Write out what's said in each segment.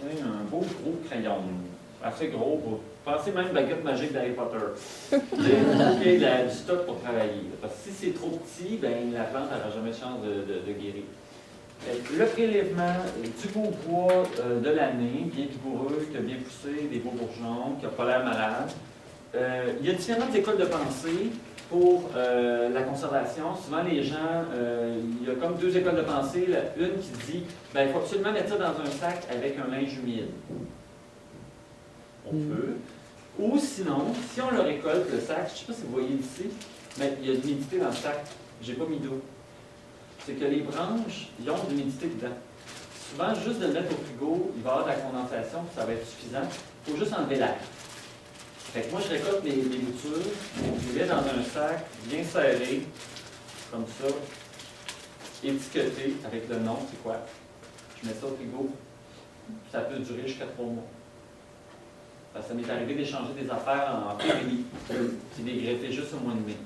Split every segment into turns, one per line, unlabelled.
Un beau gros crayon, assez gros pour... Pensez même baguette magique d'Harry Potter. Il y a du stock pour travailler. Parce que si c'est trop petit, ben, la plante n'aura jamais de chance de guérir. Le prélèvement du beau bois de l'année, bien vigoureux, qui a bien poussé, des beaux bourgeons, qui n'a pas l'air malade. Il y a différentes écoles de pensée pour la conservation. Souvent, les gens, il y a comme deux écoles de pensée. Une qui dit ben, il faut absolument mettre ça dans un sac avec un linge humide. On peut. Ou sinon, si on le récolte, le sac, je ne sais pas si vous voyez ici, mais il y a de l'humidité dans le sac. Je n'ai pas mis d'eau. C'est que les branches, ils ont de l'humidité dedans. Souvent, juste de le mettre au frigo, il va y avoir de la condensation, puis ça va être suffisant. Il faut juste enlever l'air. Fait que moi, je récolte mes boutures, je les mets dans un sac bien serré, comme ça, étiqueté avec le nom, c'est quoi. Je mets ça au frigo, ça peut durer jusqu'à 3 mois. Parce que ça m'est arrivé d'échanger des affaires en février, puis les greffer juste au mois de mai.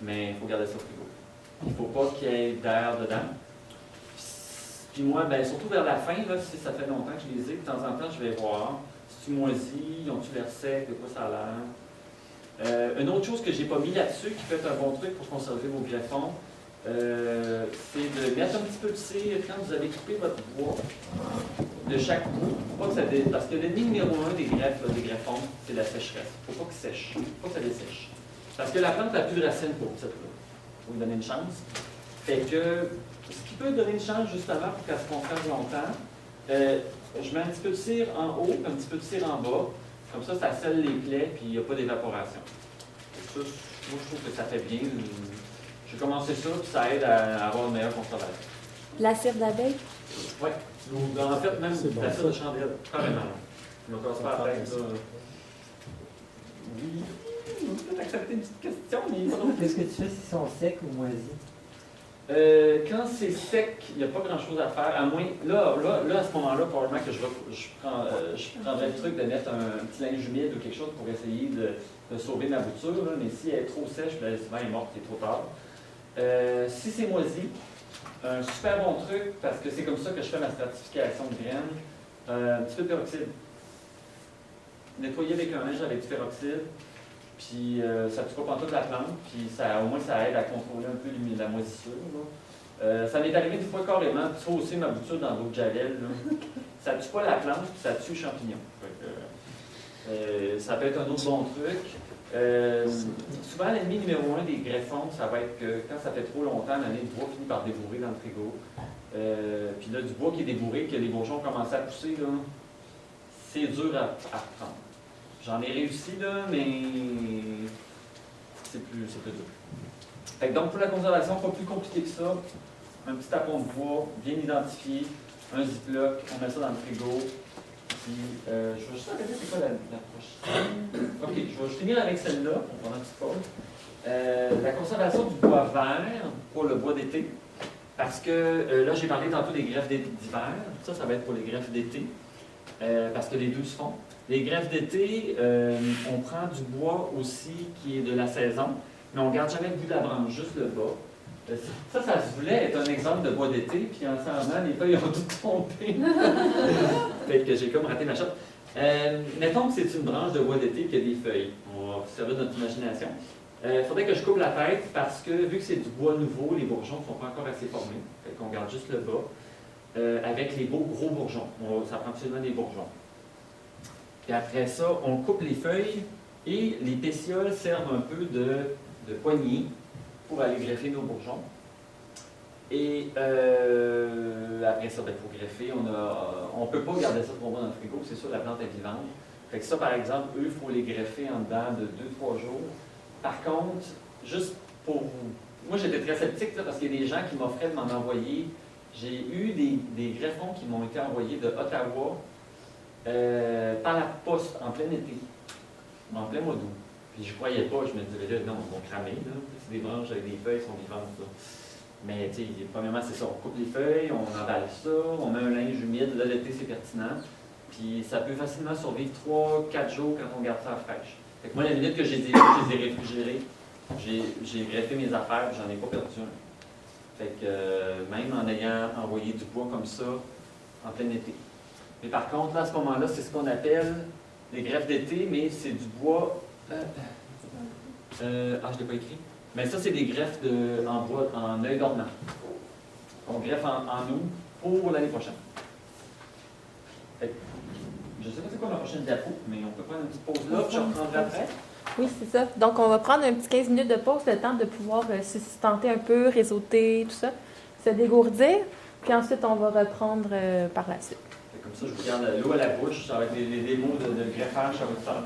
Mais il faut garder ça au frigo. Il ne faut pas qu'il y ait d'air dedans. Puis moi, ben, surtout vers la fin, là, si ça fait longtemps que je les ai, de temps en temps, je vais voir. Si tu moisis, ont-tu l'air sec, de quoi ça a l'air. Une autre chose que je n'ai pas mis là-dessus, qui peut être un bon truc pour conserver vos greffons, c'est de mettre un petit peu de cire quand vous avez coupé votre bois de chaque bout. Pas que ça parce que l'ennemi numéro 1 des greffes, des greffons, c'est la sécheresse. Il ne faut pas qu'il sèche. Il ne faut pas que ça dessèche. Parce que la plante n'a plus de racines pour cette là. Il faut lui donner une chance. Fait que ce qui peut donner une chance justement pour qu'elle se conserve longtemps, je mets un petit peu de cire en haut, un petit peu de cire en bas. Comme ça scelle les plaies, puis il n'y a pas d'évaporation. Ça, moi, je trouve que ça fait bien. J'ai commencé ça, puis ça aide à avoir une meilleure conservation.
La cire d'abeille?
Oui. En fait, même la cire de chandelle, carrément. Je me casse pas la tête, là. Oui. On peut peut-être accepter une petite question, mais...
Qu'est-ce que tu fais s'ils sont secs ou moisis?
Quand c'est sec, il n'y a pas grand-chose à faire, à moins... Là à ce moment-là, probablement que je prendrais le truc de mettre un petit linge humide ou quelque chose pour essayer de sauver ma bouture, là, mais si elle est trop sèche, bien, souvent elle est morte, c'est trop tard. Si c'est moisi, un super bon truc, parce que c'est comme ça que je fais ma stratification de graines, un petit peu de peroxyde. Nettoyer avec un linge avec du peroxyde, puis ça ne tue pas toute la plante, puis au moins ça aide à contrôler un peu la moisissure. Ça m'est arrivé une fois carrément de saucer ma bouture dans l'eau de javel. Ça ne tue pas la plante, puis ça tue le champignon. Ça peut être un autre bon truc. Souvent, l'ennemi numéro 1 des greffons, ça va être que quand ça fait trop longtemps, l'année, le bois finit par débourrer dans le frigo. Puis là, du bois qui est débourré, que les bourgeons commencent à pousser, c'est dur à reprendre. J'en ai réussi, là, mais c'est plus dur. Fait que donc, pour la conservation, pas plus compliqué que ça. Un petit tapon de bois, bien identifié, un ziploc, on met ça dans le frigo. Puis, je vais juste regarder c'est quoi la prochaine. OK, je vais finir avec celle-là, on va prendre une petite pause. La conservation du bois vert pour le bois d'été. Parce que là, j'ai parlé tantôt des greffes d'hiver. Ça va être pour les greffes d'été. Parce que les deux se font. Les greffes d'été, on prend du bois aussi qui est de la saison, mais on ne garde jamais le bout de la branche, juste le bas. Ça se voulait être un exemple de bois d'été, puis en ce moment, les feuilles ont toutes tombé. Fait que j'ai comme raté ma shot. Mettons que c'est une branche de bois d'été qui a des feuilles. On va servir de notre imagination. Il faudrait que je coupe la tête parce que, vu que c'est du bois nouveau, les bourgeons ne sont pas encore assez formés. Fait qu'on garde juste le bas. Avec les beaux gros bourgeons. Ça prend absolument des bourgeons. Puis après ça, on coupe les feuilles et les pétioles servent un peu de poignée pour aller greffer nos bourgeons. Et après ça, il faut greffer. On ne peut pas garder ça trop loin dans le frigo, c'est sûr, la plante est vivante. Fait que ça, par exemple, eux, il faut les greffer en dedans de 2-3 jours. Par contre, juste pour vous... Moi, j'étais très sceptique là, parce qu'il y a des gens qui m'offraient de m'en envoyer. J'ai eu des greffons qui m'ont été envoyés de Ottawa par la poste en plein été, en plein mois d'août. Puis je ne croyais pas, je me disais, là, non, ils vont cramer. C'est des branches avec des feuilles, sont vivantes. Là. Mais tu sais, premièrement, c'est ça, on coupe les feuilles, on emballe ça, on met un linge humide. Là, l'été, c'est pertinent. Puis ça peut facilement survivre 3-4 jours quand on garde ça fraîche. Fait que moi, la minute que je les ai réfrigérés, j'ai greffé mes affaires, j'en ai pas perdu un. Fait que même en ayant envoyé du bois comme ça, en plein été. Mais par contre, là, à ce moment-là, c'est ce qu'on appelle des greffes d'été, mais c'est du bois. Je ne l'ai pas écrit. Mais ça, c'est des greffes en bois, en œil dormant. On greffe en août pour l'année prochaine. Fait que, je ne sais pas c'est quoi ma prochaine diapo, mais on peut prendre une petite pause là, puis je reprendrai après.
Oui, c'est ça. Donc, on va prendre un petit 15 minutes de pause, le temps de pouvoir se tenter un peu, réseauter, tout ça, se dégourdir, puis ensuite, on va reprendre par la suite.
Fait comme ça, je vous garde l'eau à la bouche, avec les démos de greffage, ça va être ça.